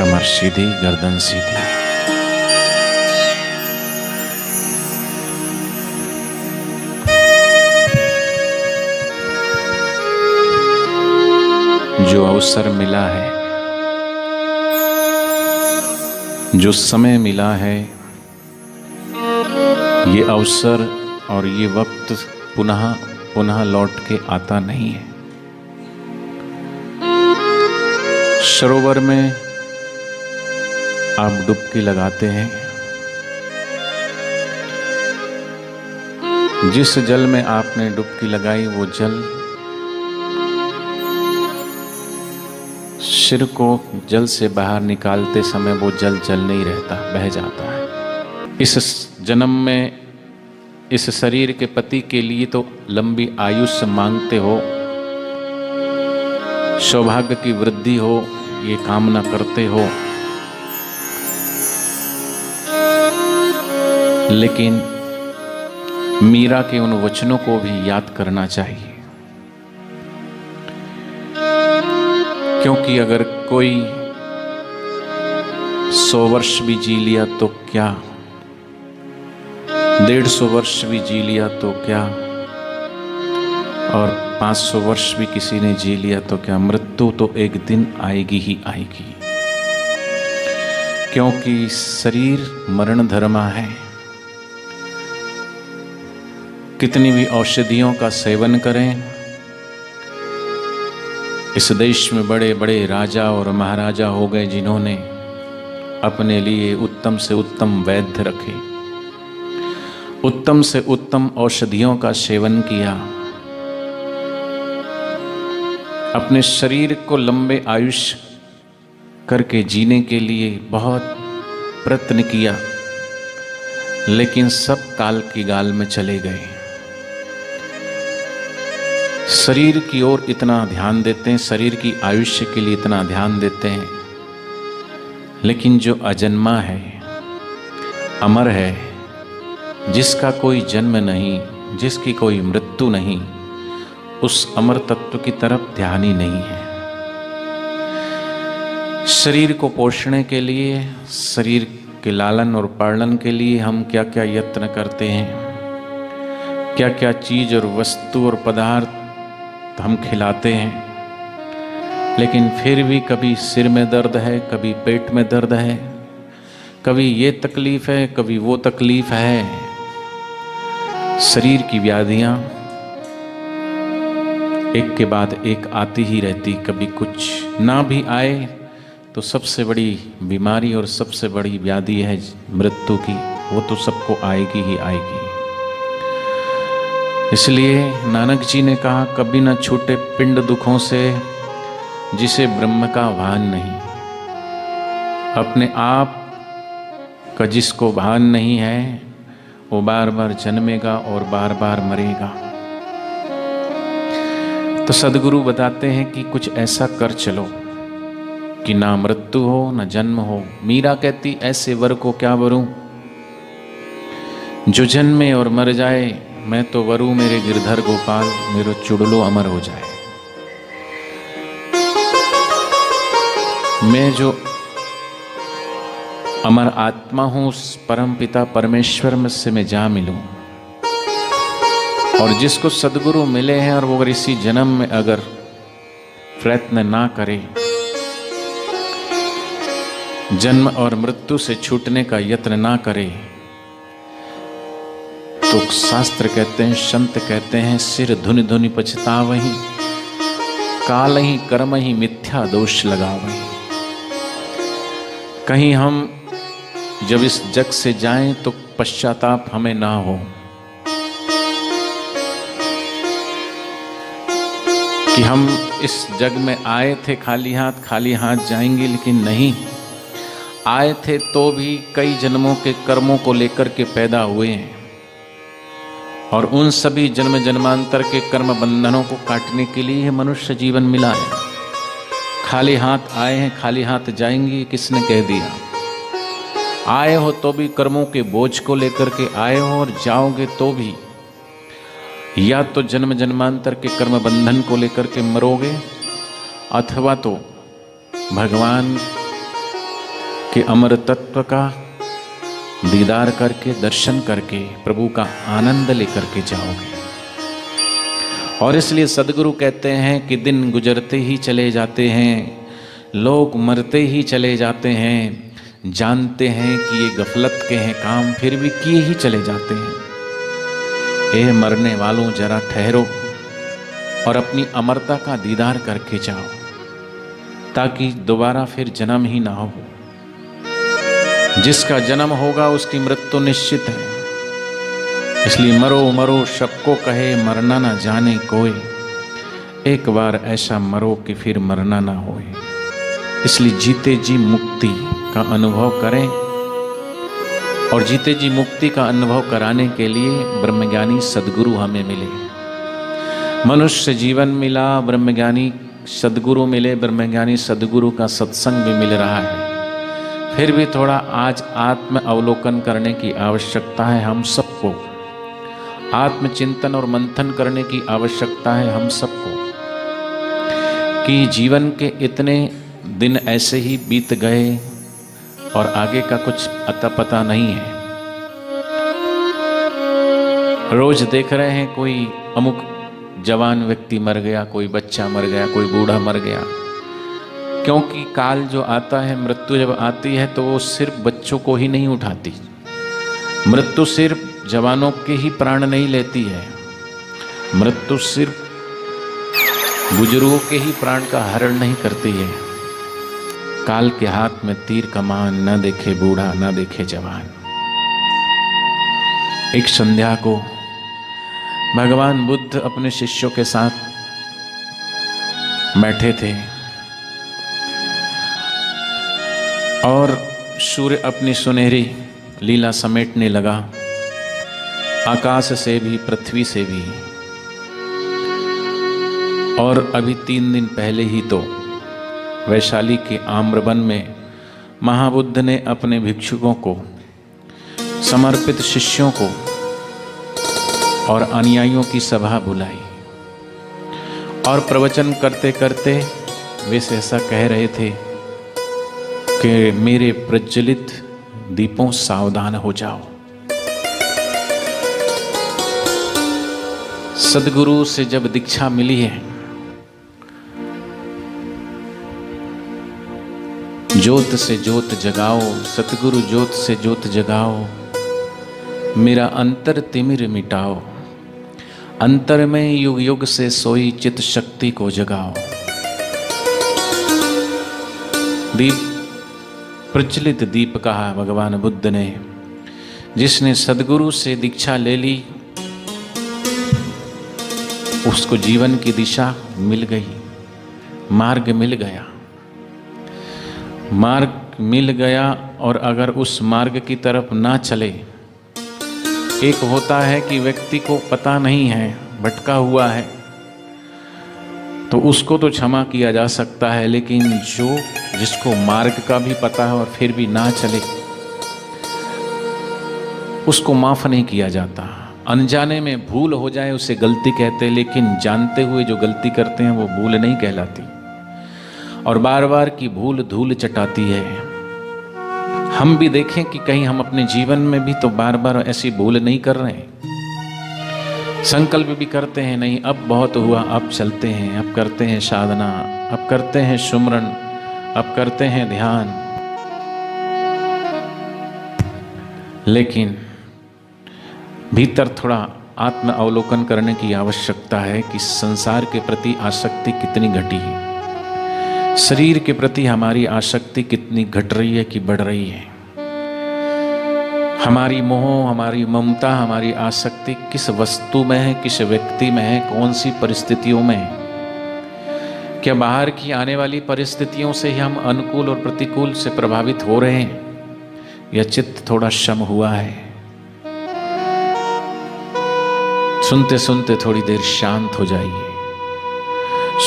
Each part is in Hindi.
कमर सीधी, गर्दन सीधी। जो अवसर मिला है, जो समय मिला है, ये अवसर और ये वक्त पुनः पुनः लौट के आता नहीं है। सरोवर में आप डुबकी लगाते हैं, जिस जल में आपने डुबकी लगाई वो जल सिर को जल से बाहर निकालते समय वो जल जल नहीं रहता, बह जाता है। इस जन्म में इस शरीर के पति के लिए तो लंबी आयुष्य मांगते हो, सौभाग्य की वृद्धि हो, ये कामना करते हो, लेकिन मीरा के उन वचनों को भी याद करना चाहिए। क्योंकि अगर कोई 100 वर्ष भी जी लिया तो क्या, 150 वर्ष भी जी लिया तो क्या, और 500 वर्ष भी किसी ने जी लिया तो क्या, मृत्यु तो एक दिन आएगी ही आएगी। क्योंकि शरीर मरण धर्मा है। कितनी भी औषधियों का सेवन करें, इस देश में बड़े बड़े राजा और महाराजा हो गए जिन्होंने अपने लिए उत्तम से उत्तम वैद्य रखे, उत्तम से उत्तम औषधियों का सेवन किया, अपने शरीर को लंबे आयुष्य करके जीने के लिए बहुत प्रयत्न किया, लेकिन सब काल की गाल में चले गए। शरीर की ओर इतना ध्यान देते हैं, शरीर की आयुष्य के लिए इतना ध्यान देते हैं, लेकिन जो अजन्मा है, अमर है, जिसका कोई जन्म नहीं, जिसकी कोई मृत्यु नहीं, उस अमर तत्व की तरफ ध्यान ही नहीं है। शरीर को पोषणे के लिए, शरीर के लालन और पालन के लिए हम क्या क्या यत्न करते हैं, क्या क्या चीज और वस्तु और पदार्थ हम खिलाते हैं, लेकिन फिर भी कभी सिर में दर्द है, कभी पेट में दर्द है, कभी ये तकलीफ है, कभी वो तकलीफ है। शरीर की व्याधियां एक के बाद एक आती ही रहती, कभी कुछ ना भी आए तो सबसे बड़ी बीमारी और सबसे बड़ी व्याधि है मृत्यु की, वो तो सबको आएगी ही आएगी। इसलिए नानक जी ने कहा, कभी न छूटे पिंड दुखों से जिसे ब्रह्म का भान नहीं। अपने आप का जिसको भान नहीं है वो बार बार जन्मेगा और बार बार मरेगा। तो सदगुरु बताते हैं कि कुछ ऐसा कर चलो कि ना मृत्यु हो ना जन्म हो। मीरा कहती, ऐसे वर को क्या वरूं जो जन्मे और मर जाए, मैं तो वरू मेरे गिरधर गोपाल, मेरो चुड़लो अमर हो जाए। मैं जो अमर आत्मा हूं, उस परम पिता परमेश्वर में से मैं जा मिलूं। और जिसको सदगुरु मिले हैं और वो अगर इसी जन्म में अगर प्रयत्न ना करे, जन्म और मृत्यु से छूटने का यत्न ना करे, तो शास्त्र कहते हैं, संत कहते हैं, सिर धुनि धुनि पछतावहि, काल ही कर्म ही मिथ्या दोष लगावहि। कहीं हम जब इस जग से जाएं तो पश्चाताप हमें ना हो कि हम इस जग में आए थे खाली हाथ जाएंगे, लेकिन नहीं, आए थे तो भी कई जन्मों के कर्मों को लेकर के पैदा हुए हैं, और उन सभी जन्म जन्मांतर के कर्म बंधनों को काटने के लिए मनुष्य जीवन मिला है। खाली हाथ आए हैं, खाली हाथ जाएंगे, किसने कह दिया? आए हो तो भी कर्मों के बोझ को लेकर के आए हो, और जाओगे तो भी या तो जन्म जन्मांतर के कर्म बंधन को लेकर के मरोगे, अथवा तो भगवान कि अमर तत्व का दीदार करके, दर्शन करके, प्रभु का आनंद लेकर के जाओगे। और इसलिए सदगुरु कहते हैं कि दिन गुजरते ही चले जाते हैं, लोग मरते ही चले जाते हैं, जानते हैं कि ये गफलत के हैं काम, फिर भी किए ही चले जाते हैं। ए मरने वालों, जरा ठहरो और अपनी अमरता का दीदार करके जाओ, ताकि दोबारा फिर जन्म ही ना हो। जिसका जन्म होगा उसकी मृत्यु निश्चित है। इसलिए मरो मरो सबको कहे, मरना ना जाने कोई, एक बार ऐसा मरो कि फिर मरना ना होए। इसलिए जीते जी मुक्ति का अनुभव करें, और जीते जी मुक्ति का अनुभव कराने के लिए ब्रह्मज्ञानी सद्गुरु हमें मिले। मनुष्य जीवन मिला, ब्रह्मज्ञानी सद्गुरु मिले, ब्रह्मज्ञानी सद्गुरु का सत्संग भी मिल रहा है। फिर भी थोड़ा आज आत्म अवलोकन करने की आवश्यकता है हम सबको, आत्मचिंतन और मंथन करने की आवश्यकता है हम सबको, कि जीवन के इतने दिन ऐसे ही बीत गए और आगे का कुछ अता पता नहीं है। रोज देख रहे हैं कोई अमुक जवान व्यक्ति मर गया, कोई बच्चा मर गया, कोई बूढ़ा मर गया। क्योंकि काल जो आता है, मृत्यु जब आती है तो वो सिर्फ बच्चों को ही नहीं उठाती, मृत्यु सिर्फ जवानों के ही प्राण नहीं लेती है, मृत्यु सिर्फ बुजुर्गों के ही प्राण का हरण नहीं करती है। काल के हाथ में तीर कमान, न देखे बूढ़ा न देखे जवान। एक संध्या को भगवान बुद्ध अपने शिष्यों के साथ बैठे थे और सूर्य अपनी सुनहरी लीला समेटने लगा, आकाश से भी, पृथ्वी से भी। और अभी 3 दिन पहले ही तो वैशाली के आम्रवन में महाबुद्ध ने अपने भिक्षुकों को, समर्पित शिष्यों को और अनुयायियों की सभा बुलाई, और प्रवचन करते करते वे ऐसा कह रहे थे कि मेरे प्रज्वलित दीपों सावधान हो जाओ। सद्गुरु से जब दीक्षा मिली है, ज्योत से ज्योत जगाओ, सतगुरु ज्योत से ज्योत जगाओ, मेरा अंतर तिमिर मिटाओ, अंतर में युग युग से सोई चित शक्ति को जगाओ। दीप, प्रज्वलित दीप कहा भगवान बुद्ध ने। जिसने सद्गुरु से दीक्षा ले ली उसको जीवन की दिशा मिल गई, मार्ग मिल गया, मार्ग मिल गया। और अगर उस मार्ग की तरफ ना चले, एक होता है कि व्यक्ति को पता नहीं है, भटका हुआ है, तो उसको तो क्षमा किया जा सकता है, लेकिन जिसको मार्ग का भी पता है और फिर भी ना चले, उसको माफ नहीं किया जाता। अनजाने में भूल हो जाए उसे गलती कहते हैं, लेकिन जानते हुए जो गलती करते हैं वो भूल नहीं कहलाती, और बार बार की भूल धूल चटाती है। हम भी देखें कि कहीं हम अपने जीवन में भी तो बार बार ऐसी भूल नहीं कर रहे हैं। संकल्प भी करते हैं, नहीं अब बहुत हुआ, अब चलते हैं, अब करते हैं साधना, अब करते हैं सुमरन, अब करते हैं ध्यान, लेकिन भीतर थोड़ा आत्म अवलोकन करने की आवश्यकता है कि संसार के प्रति आसक्ति कितनी घटी है, शरीर के प्रति हमारी आसक्ति कितनी घट रही है कि बढ़ रही है। हमारी मोह, हमारी ममता, हमारी आसक्ति किस वस्तु में है, किस व्यक्ति में है, कौन सी परिस्थितियों में है। क्या बाहर की आने वाली परिस्थितियों से ही हम अनुकूल और प्रतिकूल से प्रभावित हो रहे हैं, या चित्त थोड़ा शम हुआ है? सुनते सुनते थोड़ी देर शांत हो जाइए।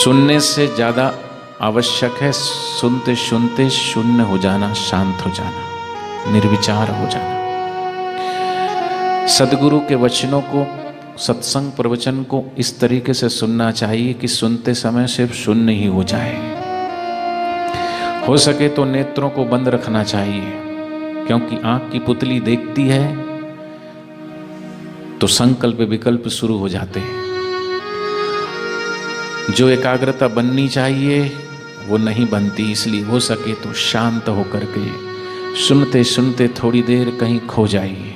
सुनने से ज्यादा आवश्यक है सुनते सुनते शून्य हो जाना, शांत हो जाना, निर्विचार हो जाना। सद्गुरु के वचनों को, सत्संग प्रवचन को इस तरीके से सुनना चाहिए कि सुनते समय सिर्फ शून्य ही हो जाए। हो सके तो नेत्रों को बंद रखना चाहिए, क्योंकि आंख की पुतली देखती है तो संकल्प विकल्प शुरू हो जाते हैं। जो एकाग्रता बननी चाहिए वो नहीं बनती, इसलिए हो सके तो शांत होकर के सुनते सुनते थोड़ी देर कहीं खो जाइए।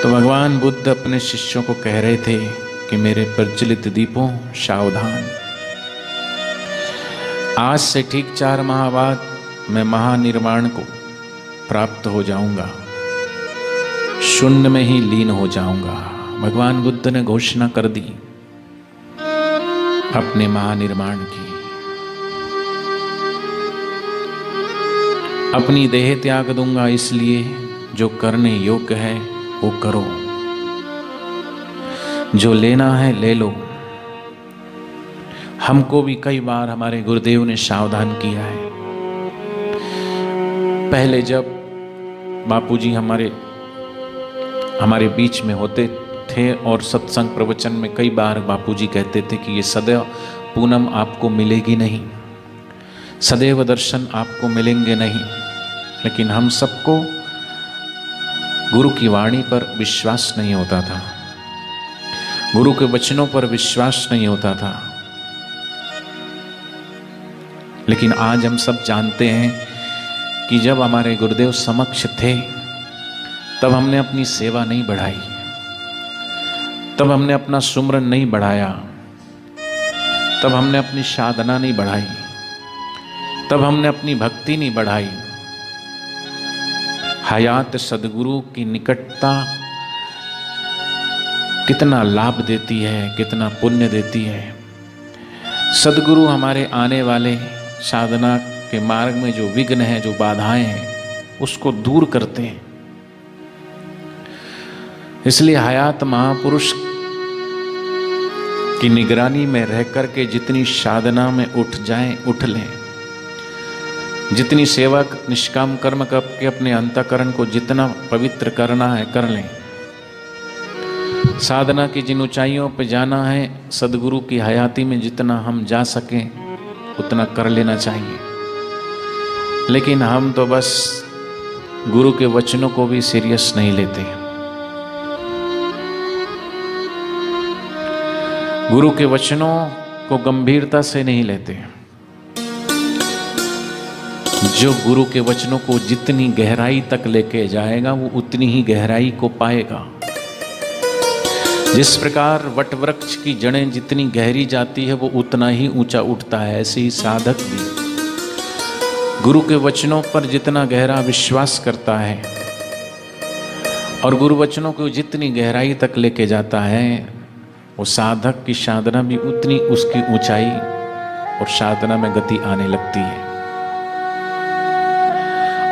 तो भगवान बुद्ध अपने शिष्यों को कह रहे थे कि मेरे प्रज्वलित दीपों सावधान, आज से ठीक 4 माह बाद मैं महानिर्वाण को प्राप्त हो जाऊंगा, शून्य में ही लीन हो जाऊंगा। भगवान बुद्ध ने घोषणा कर दी अपने महानिर्वाण की। अपनी देह त्याग दूंगा, इसलिए जो करने योग्य है वो करो, जो लेना है ले लो। हमको भी कई बार हमारे गुरुदेव ने सावधान किया है। पहले जब बापूजी हमारे बीच में होते थे और सत्संग प्रवचन में कई बार बापूजी कहते थे कि ये सदैव पूनम आपको मिलेगी नहीं, सदैव दर्शन आपको मिलेंगे नहीं। लेकिन हम सबको गुरु की वाणी पर विश्वास नहीं होता था, गुरु के वचनों पर विश्वास नहीं होता था। लेकिन आज हम सब जानते हैं कि जब हमारे गुरुदेव समक्ष थे तब हमने अपनी सेवा नहीं बढ़ाई, तब हमने अपना सुमरन नहीं बढ़ाया, तब हमने अपनी साधना नहीं बढ़ाई, तब हमने अपनी भक्ति नहीं बढ़ाई। हयात सदगुरु की निकटता कितना लाभ देती है, कितना पुण्य देती है। सदगुरु हमारे आने वाले साधना के मार्ग में जो विघ्न है, जो बाधाएं हैं, उसको दूर करते हैं। इसलिए हयात महापुरुष की निगरानी में रह करके जितनी साधना में उठ जाएं, उठ लें, जितनी सेवा निष्काम कर्म करके अपने अंतःकरण को जितना पवित्र करना है कर लें। साधना की जिन ऊंचाइयों पर जाना है, सदगुरु की हयाती में जितना हम जा सकें उतना कर लेना चाहिए। लेकिन हम तो बस गुरु के वचनों को भी सीरियस नहीं लेते, गुरु के वचनों को गंभीरता से नहीं लेते। जो गुरु के वचनों को जितनी गहराई तक लेके जाएगा वो उतनी ही गहराई को पाएगा। जिस प्रकार वट वृक्ष की जड़ें जितनी गहरी जाती है वो उतना ही ऊंचा उठता है, ऐसे ही साधक भी गुरु के वचनों पर जितना गहरा विश्वास करता है और गुरु वचनों को जितनी गहराई तक लेके जाता है, वो साधक की साधना भी उतनी उसकी ऊंचाई और साधना में गति आने लगती है।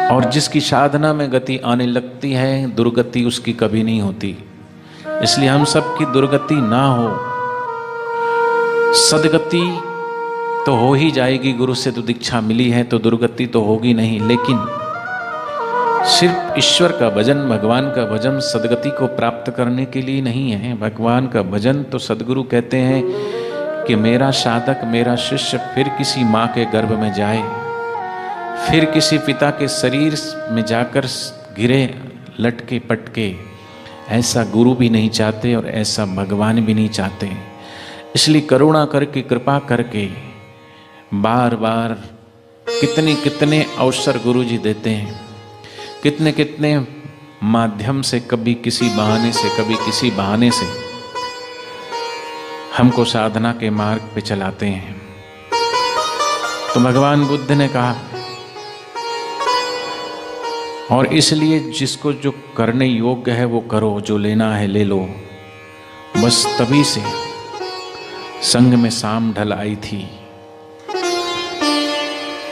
और जिसकी साधना में गति आने लगती है, दुर्गति उसकी कभी नहीं होती। इसलिए हम सब की दुर्गति ना हो, सदगति तो हो ही जाएगी। गुरु से तो दीक्षा मिली है तो दुर्गति तो होगी नहीं। लेकिन सिर्फ ईश्वर का भजन, भगवान का भजन सदगति को प्राप्त करने के लिए नहीं है। भगवान का भजन तो सदगुरु कहते हैं कि मेरा साधक, मेरा शिष्य फिर किसी माँ के गर्भ में जाए, फिर किसी पिता के शरीर में जाकर गिरे लटके पटके, ऐसा गुरु भी नहीं चाहते और ऐसा भगवान भी नहीं चाहते। इसलिए करुणा करके, कृपा करके बार बार कितने अवसर गुरु जी देते हैं, कितने कितने माध्यम से, कभी किसी बहाने से, कभी किसी बहाने से हमको साधना के मार्ग पे चलाते हैं। तो भगवान बुद्ध ने कहा, और इसलिए जिसको जो करने योग्य है वो करो, जो लेना है ले लो। बस तभी से संग में शाम ढल आई थी,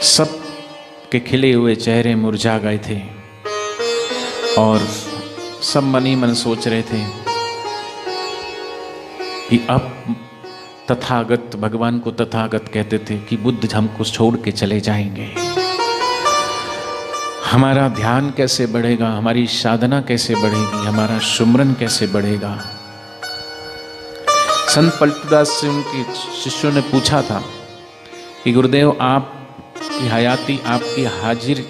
सब के खिले हुए चेहरे मुरझा गए थे और सब मन ही मन सोच रहे थे कि अब तथागत, भगवान को तथागत कहते थे कि बुद्ध हमको छोड़ के चले जाएंगे। हमारा ध्यान कैसे बढ़ेगा, हमारी साधना कैसे बढ़ेगी, हमारा सुमरन कैसे बढ़ेगा। संत पलटूदास से उनके शिष्यों ने पूछा था कि गुरुदेव आप आपकी हयाती, आपकी हाजिर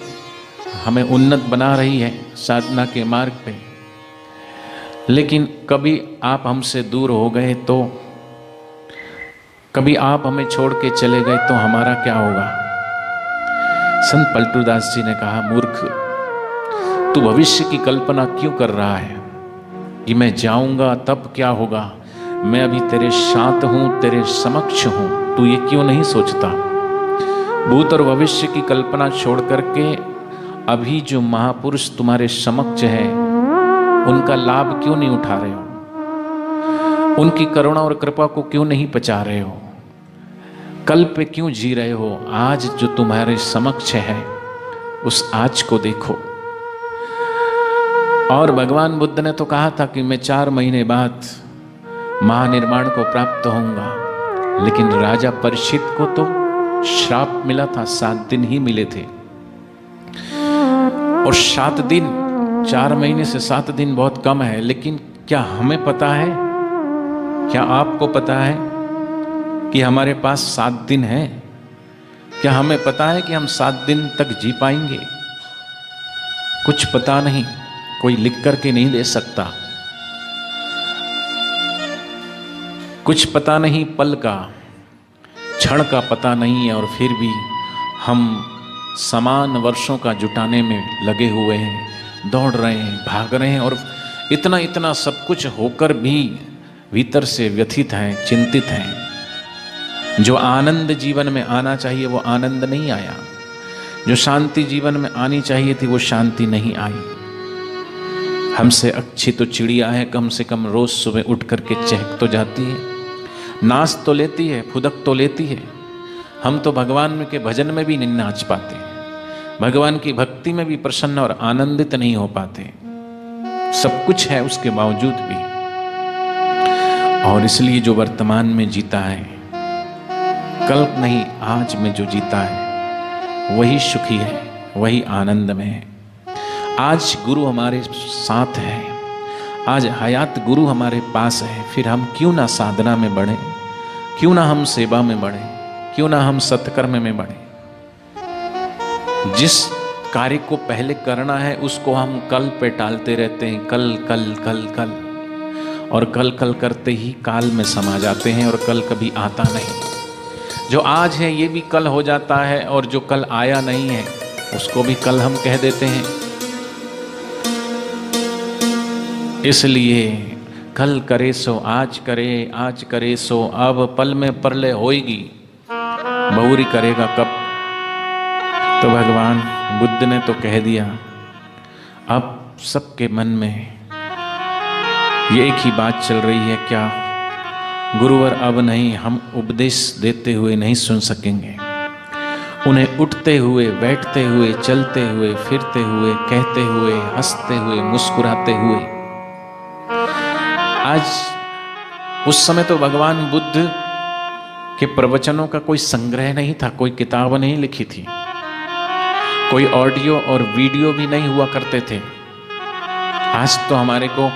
हमें उन्नत बना रही है साधना के मार्ग पे। लेकिन कभी आप हमसे दूर हो गए तो, कभी आप हमें छोड़ के चले गए तो हमारा क्या होगा? संत पलटूदास जी ने कहा, मूर्ख, तू भविष्य की कल्पना क्यों कर रहा है कि मैं जाऊंगा तब क्या होगा? मैं अभी तेरे साथ हूं, तेरे समक्ष हूं, तू ये क्यों नहीं सोचता? भूत और भविष्य की कल्पना छोड़ करके अभी जो महापुरुष तुम्हारे समक्ष है उनका लाभ क्यों नहीं उठा रहे हो? उनकी करुणा और कृपा को क्यों नहीं पचा रहे हो? कल पे क्यों जी रहे हो? आज जो तुम्हारे समक्ष है उस आज को देखो। और भगवान बुद्ध ने तो कहा था कि मैं 4 महीने बाद महानिर्वाण को प्राप्त होऊंगा, लेकिन राजा परीक्षित को तो श्राप मिला था, 7 दिन ही मिले थे। और 7 दिन, 4 महीने से 7 दिन बहुत कम है, लेकिन क्या हमें पता है, क्या आपको पता है कि हमारे पास 7 दिन है? क्या हमें पता है कि हम 7 दिन तक जी पाएंगे? कुछ पता नहीं, कोई लिख करके नहीं दे सकता। कुछ पता नहीं पल का, क्षण का पता नहीं है, और फिर भी हम समान वर्षों का जुटाने में लगे हुए हैं, दौड़ रहे हैं, भाग रहे हैं, और इतना इतना सब कुछ होकर भी भीतर से व्यथित हैं, चिंतित हैं। जो आनंद जीवन में आना चाहिए वो आनंद नहीं आया, जो शांति जीवन में आनी चाहिए थी वो शांति नहीं आई। हमसे अच्छी तो चिड़िया है, कम से कम रोज सुबह उठ करके चहक तो जाती है, नाच तो लेती है, फुदक तो लेती है। हम तो भगवान के भजन में भी नहीं नाच पाते, भगवान की भक्ति में भी प्रसन्न और आनंदित नहीं हो पाते। सब कुछ है उसके बावजूद भी। और इसलिए जो वर्तमान में जीता है, कल नहीं आज में जो जीता है वही सुखी है, वही आनंद में है। आज गुरु हमारे साथ है, आज हयात गुरु हमारे पास है, फिर हम क्यों ना साधना में बढ़े, क्यों ना हम सेवा में बढ़े, क्यों ना हम सत्कर्म में बढ़े। जिस कार्य को पहले करना है उसको हम कल पे टालते रहते हैं, कल कल कल कल, और कल कल करते ही काल में समा जाते हैं, और कल कभी आता नहीं। जो आज है ये भी कल हो जाता है, और जो कल आया नहीं है उसको भी कल हम कह देते हैं। इसलिए कल करे सो आज करे, आज करे सो अब, पल में परले होएगी, बहुरी करेगा कब। तो भगवान बुद्ध ने तो कह दिया। अब सबके मन में ये एक ही बात चल रही है, क्या गुरुवर अब नहीं, हम उपदेश देते हुए नहीं सुन सकेंगे। उन्हें उठते हुए, बैठते हुए, चलते हुए, फिरते हुए, कहते हुए, हंसते हुए, मुस्कुराते हुए। आज उस समय तो भगवान बुद्ध के प्रवचनों का कोई संग्रह नहीं था, कोई किताब नहीं लिखी थी, कोई ऑडियो और वीडियो भी नहीं हुआ करते थे। आज तो हमारे को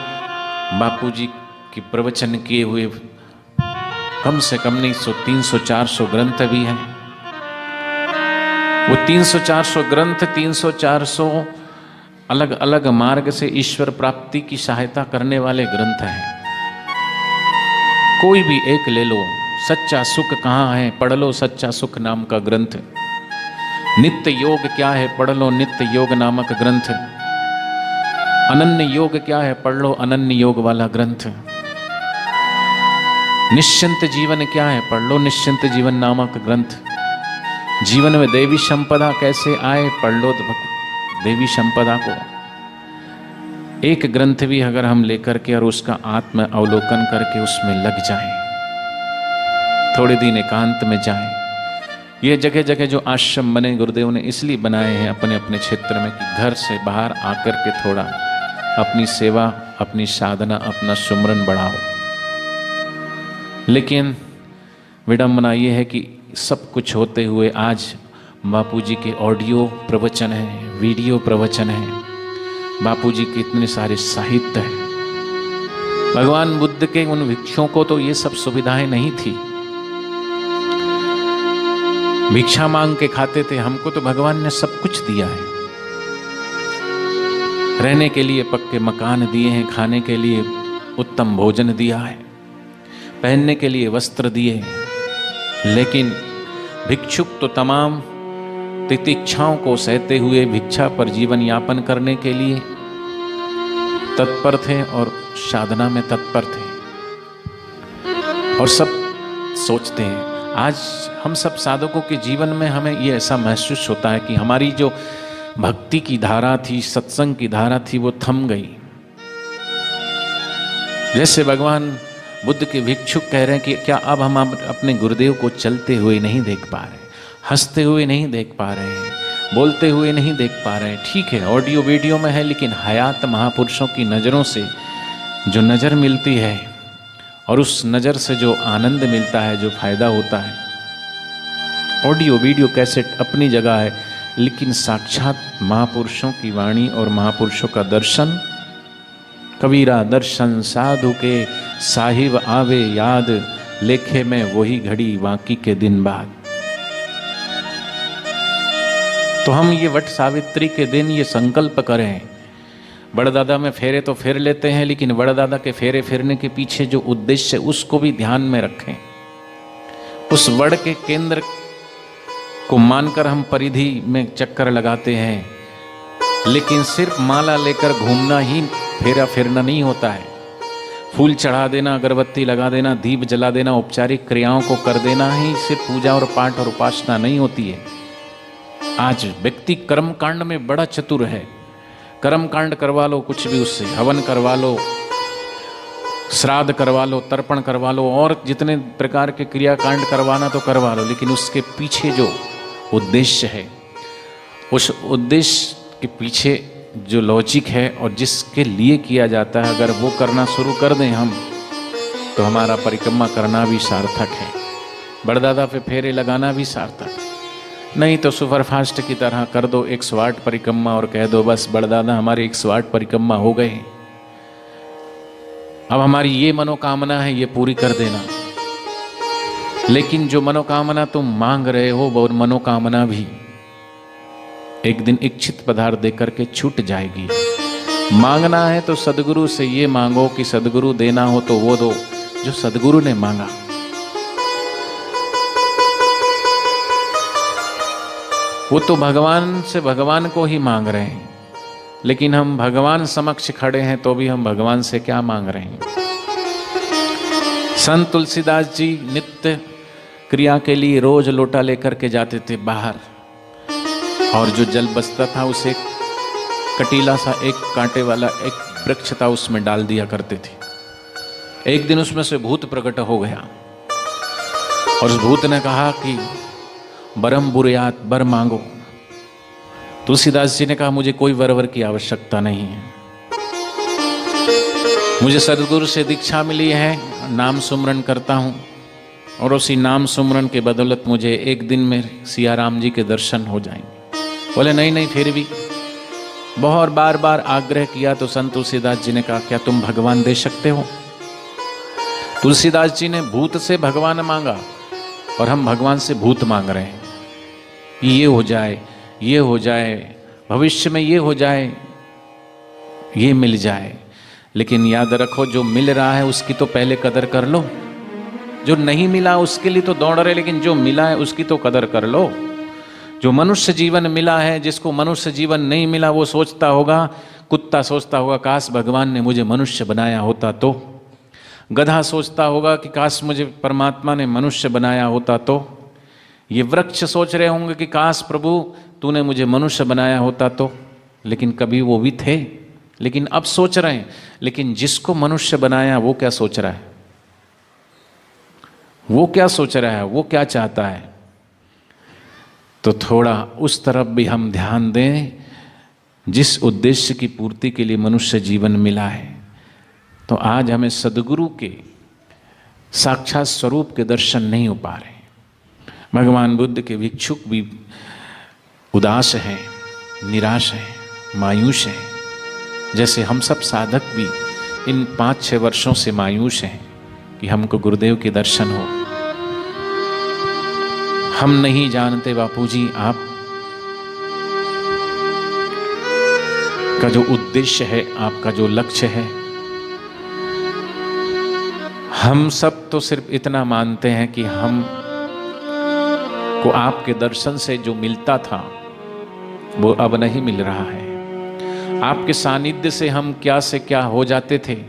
बापूजी के प्रवचन किए हुए कम से कम नहीं 300-400 ग्रंथ भी हैं। वो 300-400 ग्रंथ, 300-400 अलग अलग मार्ग से ईश्वर प्राप्ति की सहायता करने वाले ग्रंथ हैं। कोई भी एक ले लो, सच्चा सुख कहाँ है, पढ़ लो सच्चा सुख नाम का ग्रंथ। नित्य योग क्या है, पढ़ लो नित्य योग नामक ग्रंथ। अनन्य योग क्या है, पढ़ लो अनन्य योग वाला ग्रंथ। निश्चिंत जीवन क्या है, पढ़ लो निश्चिंत जीवन नामक ग्रंथ। जीवन में देवी संपदा कैसे आए, पढ़ लो देवी संपदा को। एक ग्रंथ भी अगर हम लेकर के और उसका आत्म अवलोकन करके उसमें लग जाएं, थोड़े दिन एकांत में जाएं। ये जगह जगह जो आश्रम बने गुरुदेव ने इसलिए बनाए हैं अपने अपने क्षेत्र में कि घर से बाहर आकर के थोड़ा अपनी सेवा, अपनी साधना, अपना सुमरन बढ़ाओ। लेकिन विडंबना ये है कि सब कुछ होते हुए आज बापूजी के ऑडियो प्रवचन है, वीडियो प्रवचन है, बापूजी के इतने सारे साहित्य हैं। भगवान बुद्ध के उन भिक्षुओं को तो ये सब सुविधाएं नहीं थी। भिक्षा मांग के खाते थे, हमको तो भगवान ने सब कुछ दिया है। रहने के लिए पक्के मकान दिए हैं, खाने के लिए उत्तम भोजन दिया है, पहनने के लिए वस्त्र दिए हैं। लेकिन भिक्षुक तो तमाम तितिक्षाओं को सहते हुए भिक्षा पर जीवन यापन करने के लिए तत्पर थे और साधना में तत्पर थे। और सब सोचते हैं, आज हम सब साधकों के जीवन में हमें ये ऐसा महसूस होता है कि हमारी जो भक्ति की धारा थी, सत्संग की धारा थी, वो थम गई। जैसे भगवान बुद्ध के भिक्षुक कह रहे हैं कि क्या अब हम अपने गुरुदेव को चलते हुए नहीं देख पा रहे, हंसते हुए नहीं देख पा रहे हैं, बोलते हुए नहीं देख पा रहे हैं। ठीक है, ऑडियो वीडियो में है, लेकिन हयात महापुरुषों की नज़रों से जो नज़र मिलती है और उस नज़र से जो आनंद मिलता है, जो फायदा होता है, ऑडियो वीडियो कैसेट अपनी जगह है, लेकिन साक्षात महापुरुषों की वाणी और महापुरुषों का दर्शन, कबीरा दर्शन साधु के साहिब आवे याद, लेखे में वही घड़ी बाकी के दिन बाद। तो हम ये वट सावित्री के दिन ये संकल्प करें, बड़दादा में फेरे तो फेर लेते हैं, लेकिन बड़दादा के फेरे फेरने के पीछे जो उद्देश्य है उसको भी ध्यान में रखें। उस वड़ के केंद्र को मानकर हम परिधि में चक्कर लगाते हैं, लेकिन सिर्फ माला लेकर घूमना ही फेरा फेरना नहीं होता है। फूल चढ़ा देना, अगरबत्ती लगा देना, दीप जला देना, औपचारिक क्रियाओं को कर देना ही सिर्फ पूजा और पाठ और उपासना नहीं होती है। आज व्यक्ति कर्म कांड में बड़ा चतुर है। कर्म कांड करवा लो, कुछ भी उससे हवन करवा लो, श्राद्ध करवा लो, तर्पण करवा लो, और जितने प्रकार के क्रियाकांड करवाना तो करवा लो, लेकिन उसके पीछे जो उद्देश्य है, उस उद्देश्य के पीछे जो लॉजिक है और जिसके लिए किया जाता है, अगर वो करना शुरू कर दें हम, तो हमारा परिक्रमा करना भी सार्थक है, बड़दादा पे फेरे लगाना भी सार्थक है। नहीं तो सुपरफास्ट की तरह कर दो 108 परिक्रमा और कह दो बस बड़दादा हमारे 108 परिक्रमा हो गए, अब हमारी ये मनोकामना है ये पूरी कर देना। लेकिन जो मनोकामना तुम मांग रहे हो वो मनोकामना भी एक दिन इच्छित पदार्थ देकर के छूट जाएगी। मांगना है तो सदगुरु से ये मांगो कि सदगुरु देना हो तो वो दो जो सदगुरु ने मांगा। वो तो भगवान से भगवान को ही मांग रहे हैं, लेकिन हम भगवान समक्ष खड़े हैं तो भी हम भगवान से क्या मांग रहे हैं। संत तुलसीदास जी नित्य क्रिया के लिए रोज लोटा लेकर के जाते थे बाहर, और जो जल बचता था उसे कटीला सा एक कांटे वाला एक वृक्ष था उसमें डाल दिया करते थे। एक दिन उसमें से भूत प्रकट हो गया और उस भूत ने कहा कि बरम बुरियात बर मांगो। तुलसीदास जी ने कहा मुझे कोई वर की आवश्यकता नहीं है, मुझे सदगुरु से दीक्षा मिली है, नाम सुमरन करता हूँ और उसी नाम सुमरन के बदौलत मुझे एक दिन में सिया राम जी के दर्शन हो जाएंगे। बोले नहीं नहीं, फिर भी बहुत बार बार आग्रह किया तो संत तुलसीदास जी ने कहा क्या तुम भगवान दे सकते हो। तुलसीदास जी ने भूत से भगवान मांगा और हम भगवान से भूत मांग रहे हैं, ये हो जाए, ये हो जाए, भविष्य में ये हो जाए, ये मिल जाए। लेकिन याद रखो जो मिल रहा है उसकी तो पहले कदर कर लो, जो नहीं मिला उसके लिए तो दौड़ रहे, लेकिन जो मिला है उसकी तो कदर कर लो। जो मनुष्य जीवन मिला है, जिसको मनुष्य जीवन नहीं मिला वो सोचता होगा, कुत्ता सोचता होगा काश भगवान ने मुझे मनुष्य बनाया होता तो, गधा सोचता होगा कि काश मुझे परमात्मा ने मनुष्य बनाया होता तो, ये वृक्ष सोच रहे होंगे कि काश प्रभु तूने मुझे मनुष्य बनाया होता तो। लेकिन कभी वो भी थे, लेकिन अब सोच रहे हैं। लेकिन जिसको मनुष्य बनाया वो क्या सोच रहा है, वो क्या सोच रहा है, वो क्या चाहता है। तो थोड़ा उस तरफ भी हम ध्यान दें, जिस उद्देश्य की पूर्ति के लिए मनुष्य जीवन मिला है। तो आज हमें सदगुरु के साक्षात स्वरूप के दर्शन नहीं हो पा रहे। भगवान बुद्ध के भिक्षुक भी उदास हैं, निराश हैं, मायूस हैं, जैसे हम सब साधक भी इन 5-6 वर्षों से मायूस हैं कि हमको गुरुदेव के दर्शन हो। हम नहीं जानते बापूजी आप का जो उद्देश्य है, आपका जो लक्ष्य है। हम सब तो सिर्फ इतना मानते हैं कि हम को आपके दर्शन से जो मिलता था वो अब नहीं मिल रहा है। आपके सानिध्य से हम क्या से क्या हो जाते थे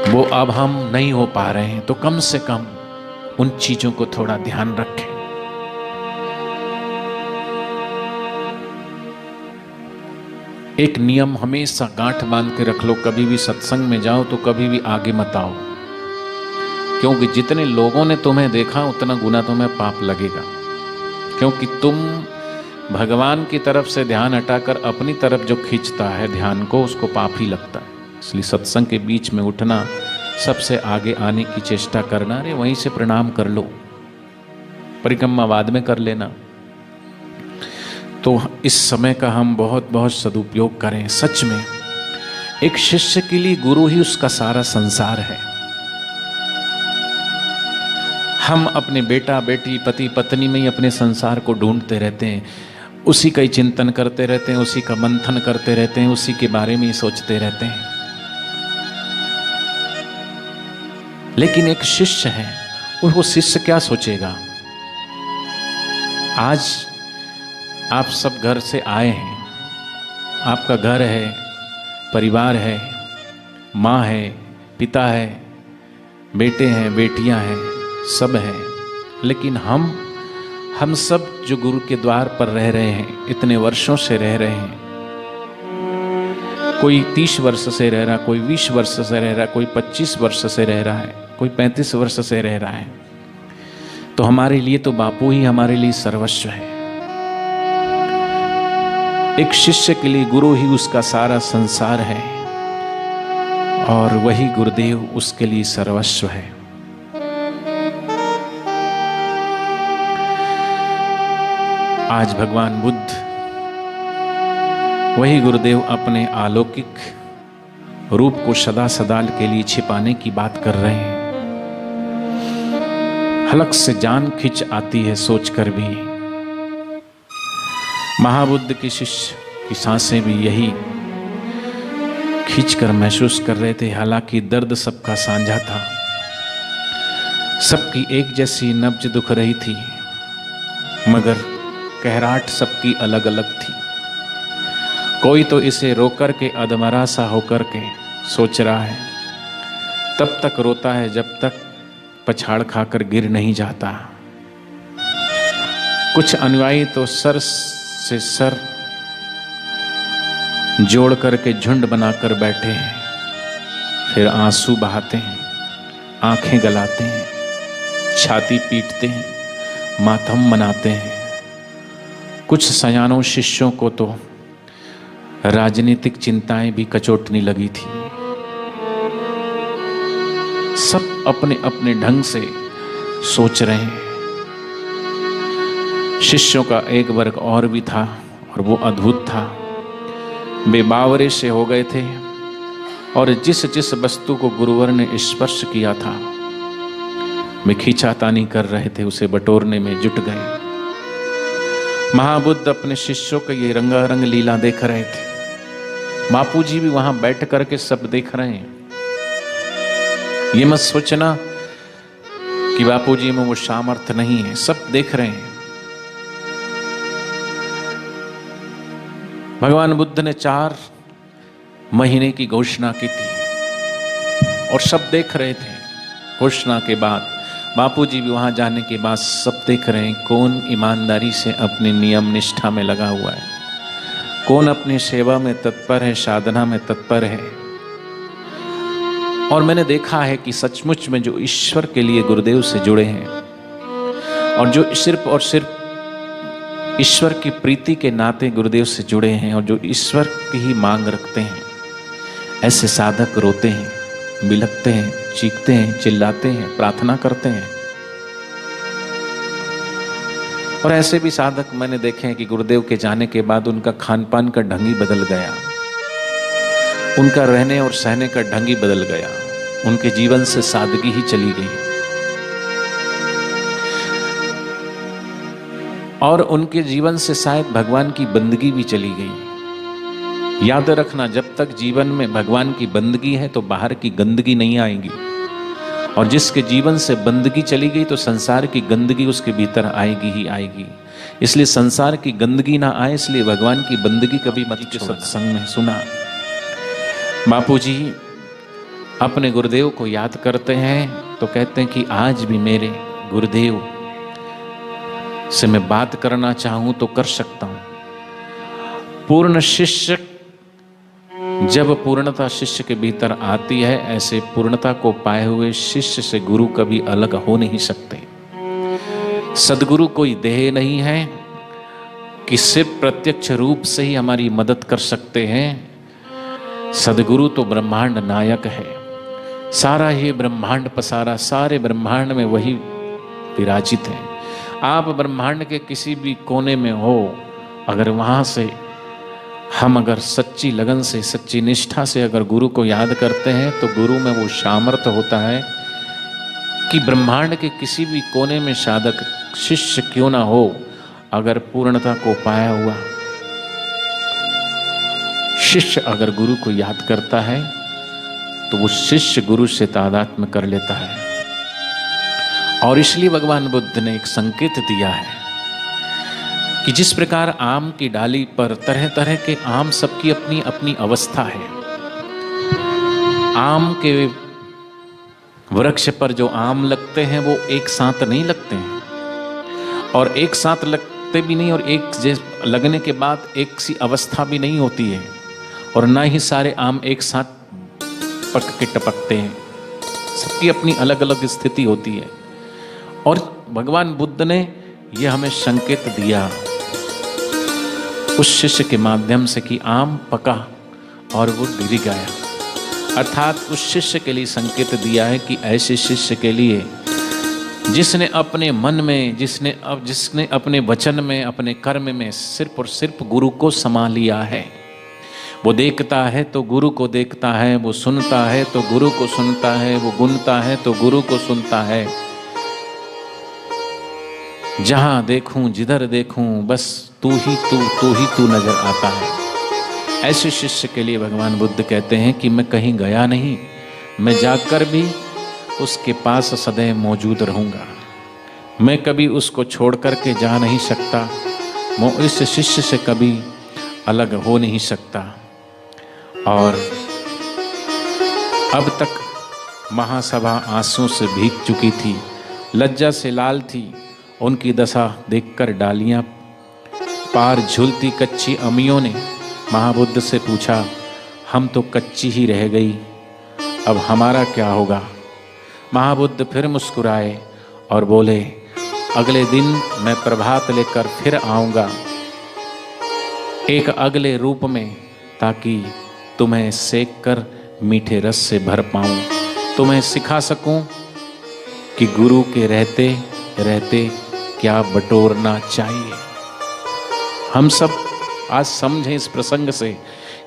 वो अब हम नहीं हो पा रहे हैं। तो कम से कम उन चीजों को थोड़ा ध्यान रखें। एक नियम हमेशा गांठ बांध के रख लो, कभी भी सत्संग में जाओ तो कभी भी आगे मत आओ, क्योंकि जितने लोगों ने तुम्हें देखा उतना गुना तुम्हें पाप लगेगा। क्योंकि तुम भगवान की तरफ से ध्यान हटाकर अपनी तरफ जो खींचता है ध्यान को, उसको पाप ही लगता है। इसलिए सत्संग के बीच में उठना, सबसे आगे आने की चेष्टा करना, अरे वहीं से प्रणाम कर लो, परिक्रमा बाद में कर लेना। तो इस समय का हम बहुत बहुत सदुपयोग करें। सच में एक शिष्य के लिए गुरु ही उसका सारा संसार है। हम अपने बेटा बेटी पति पत्नी में ही अपने संसार को ढूंढते रहते हैं, उसी का ही चिंतन करते रहते हैं, उसी का मंथन करते रहते हैं, उसी के बारे में ही सोचते रहते हैं। लेकिन एक शिष्य है, वो शिष्य क्या सोचेगा? आज आप सब घर से आए हैं, आपका घर है, परिवार है, माँ है, पिता है, बेटे हैं, बेटियां हैं, सब है। लेकिन हम सब जो गुरु के द्वार पर रह रहे हैं, इतने वर्षों से रह रहे हैं, कोई 30 वर्ष से रह रहा, कोई 20 वर्ष से रह रहा, कोई 25 वर्ष से रह रहा है, कोई 35 वर्ष से रह रहा है। तो हमारे लिए तो बापू ही हमारे लिए सर्वस्व है। एक शिष्य के लिए गुरु ही उसका सारा संसार है और वही गुरुदेव उसके लिए सर्वस्व है। आज भगवान बुद्ध, वही गुरुदेव अपने अलौकिक रूप को सदा सदा के लिए छिपाने की बात कर रहे हैं। हलक से जान खिंच आती है सोचकर भी। महाबुद्ध के शिष्य की सांसें भी यही खींचकर महसूस कर रहे थे। हालांकि दर्द सबका साझा था, सबकी एक जैसी नब्ज दुख रही थी, मगर कहराट सबकी अलग अलग थी। कोई तो इसे रोकर के अधमरा सा होकर के सोच रहा है, तब तक रोता है जब तक पछाड़ खाकर गिर नहीं जाता। कुछ अनुयायी तो सर से सर जोड़ करके झुंड बनाकर बैठे हैं, फिर आंसू बहाते हैं, आंखें गलाते हैं, छाती पीटते हैं, मातम मनाते हैं। कुछ सयानों शिष्यों को तो राजनीतिक चिंताएं भी कचोटने लगी थी। सब अपने अपने ढंग से सोच रहे हैं। शिष्यों का एक वर्ग और भी था और वो अद्भुत था। वे बावरे से हो गए थे और जिस जिस वस्तु को गुरुवर ने स्पर्श किया था वे खींचातानी कर रहे थे, उसे बटोरने में जुट गए। महाबुद्ध अपने शिष्यों का ये रंगारंग लीला देख रहे थे। बापूजी भी वहां बैठ करके सब देख रहे हैं। ये मत सोचना कि बापूजी में वो सामर्थ्य नहीं है, सब देख रहे हैं। भगवान बुद्ध ने 4 महीने की घोषणा की थी और सब देख रहे थे। घोषणा के बाद बापूजी भी वहां जाने के बाद सब देख रहे हैं, कौन ईमानदारी से अपनी नियम निष्ठा में लगा हुआ है, कौन अपनी सेवा में तत्पर है, साधना में तत्पर है। और मैंने देखा है कि सचमुच में जो ईश्वर के लिए गुरुदेव से जुड़े हैं और जो सिर्फ और सिर्फ ईश्वर की प्रीति के नाते गुरुदेव से जुड़े हैं और जो ईश्वर की ही मांग रखते हैं, ऐसे साधक रोते हैं, बिलखते हैं, चीखते हैं, चिल्लाते हैं, प्रार्थना करते हैं। और ऐसे भी साधक मैंने देखे हैं कि गुरुदेव के जाने के बाद उनका खान पान का ढंग ही बदल गया, उनका रहने और सहने का ढंग ही बदल गया, उनके जीवन से सादगी ही चली गई। और उनके जीवन से शायद भगवान की बंदगी भी चली गई। याद रखना, जब तक जीवन में भगवान की बंदगी है तो बाहर की गंदगी नहीं आएगी, और जिसके जीवन से बंदगी चली गई तो संसार की गंदगी उसके भीतर आएगी ही आएगी। इसलिए संसार की गंदगी ना आए, इसलिए भगवान की बंदगी कभी मत छोड़ना। सत्संग में सुना, बापू जी अपने गुरुदेव को याद करते हैं तो कहते हैं कि आज भी मेरे गुरुदेव से मैं बात करना चाहूं तो कर सकता हूं। पूर्ण शिष्य, जब पूर्णता शिष्य के भीतर आती है, ऐसे पूर्णता को पाए हुए शिष्य से गुरु कभी अलग हो नहीं सकते। सदगुरु कोई देह नहीं है कि सिर्फ प्रत्यक्ष रूप से ही हमारी मदद कर सकते हैं। सदगुरु तो ब्रह्मांड नायक है, सारा ही ब्रह्मांड पसारा, सारे ब्रह्मांड में वही विराजित है। आप ब्रह्मांड के किसी भी कोने में हो, अगर वहां से हम अगर सच्ची लगन से, सच्ची निष्ठा से अगर गुरु को याद करते हैं तो गुरु में वो सामर्थ्य होता है कि ब्रह्मांड के किसी भी कोने में साधक शिष्य क्यों ना हो, अगर पूर्णता को पाया हुआ शिष्य अगर गुरु को याद करता है तो वो शिष्य गुरु से तादात्म्य कर लेता है। और इसलिए भगवान बुद्ध ने एक संकेत दिया है कि जिस प्रकार आम की डाली पर तरह तरह के आम, सबकी अपनी अपनी अवस्था है। आम के वृक्ष पर जो आम लगते हैं वो एक साथ नहीं लगते हैं, और एक साथ लगते भी नहीं, और एक जैसे लगने के बाद एक सी अवस्था भी नहीं होती है, और ना ही सारे आम एक साथ पक के टपकते हैं। सबकी अपनी अलग अलग स्थिति होती है। और भगवान बुद्ध ने यह हमें संकेत दिया उस शिष्य के माध्यम से कि आम पका और वो गिर गया, अर्थात उस शिष्य के लिए संकेत दिया है कि ऐसे शिष्य के लिए जिसने अपने मन में, जिसने अपने वचन में, अपने कर्म में सिर्फ और सिर्फ गुरु को समा लिया है। वो देखता है तो गुरु को देखता है, वो सुनता है तो गुरु को सुनता है, वो गुनता है तो गुरु को सुनता है। जहां देखूं, जिधर देखूं, बस तू ही तू नजर आता है। ऐसे शिष्य के लिए भगवान बुद्ध कहते हैं कि मैं कहीं गया नहीं, मैं जाकर भी उसके पास सदैव मौजूद रहूंगा। मैं कभी उसको छोड़ करके जा नहीं सकता, मैं इस शिष्य से कभी अलग हो नहीं सकता। और अब तक महासभा आंसू से भीग चुकी थी, लज्जा से लाल थी। उनकी दशा देखकर डालियां पार झूलती कच्ची अमियों ने महाबुद्ध से पूछा, हम तो कच्ची ही रह गई, अब हमारा क्या होगा? महाबुद्ध फिर मुस्कुराए और बोले, अगले दिन मैं प्रभात लेकर फिर आऊंगा, एक अगले रूप में, ताकि तुम्हें सेक कर मीठे रस से भर पाऊं, तुम्हें सिखा सकूं कि गुरु के रहते रहते क्या बटोरना चाहिए। हम सब आज समझें इस प्रसंग से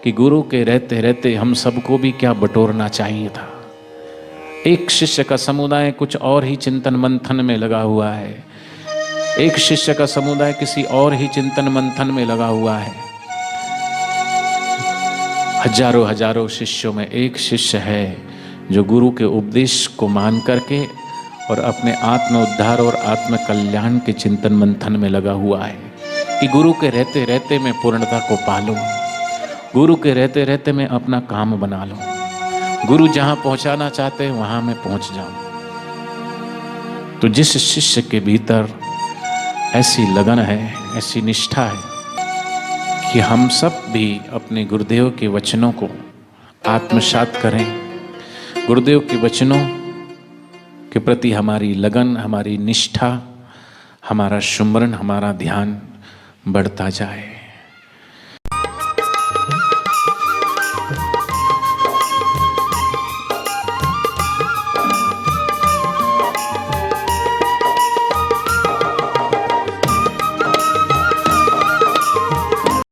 कि गुरु के रहते रहते हम सबको भी क्या बटोरना चाहिए था। एक शिष्य का समुदाय कुछ और ही चिंतन मंथन में लगा हुआ है, एक शिष्य का समुदाय किसी और ही चिंतन मंथन में लगा हुआ है। हजारों हजारों शिष्यों में एक शिष्य है जो गुरु के उपदेश को मान करके और अपने आत्म उद्धार और आत्म कल्याण के चिंतन मंथन में लगा हुआ है कि गुरु के रहते रहते मैं पूर्णता को पालूं, गुरु के रहते रहते मैं अपना काम बना लूं, गुरु जहां पहुंचाना चाहते हैं वहां मैं पहुंच जाऊं। तो जिस शिष्य के भीतर ऐसी लगन है, ऐसी निष्ठा है कि हम सब भी अपने गुरुदेव के वचनों को आत्मसात करें, गुरुदेव के वचनों के प्रति हमारी लगन, हमारी निष्ठा, हमारा सुमरन, हमारा ध्यान बढ़ता जाए।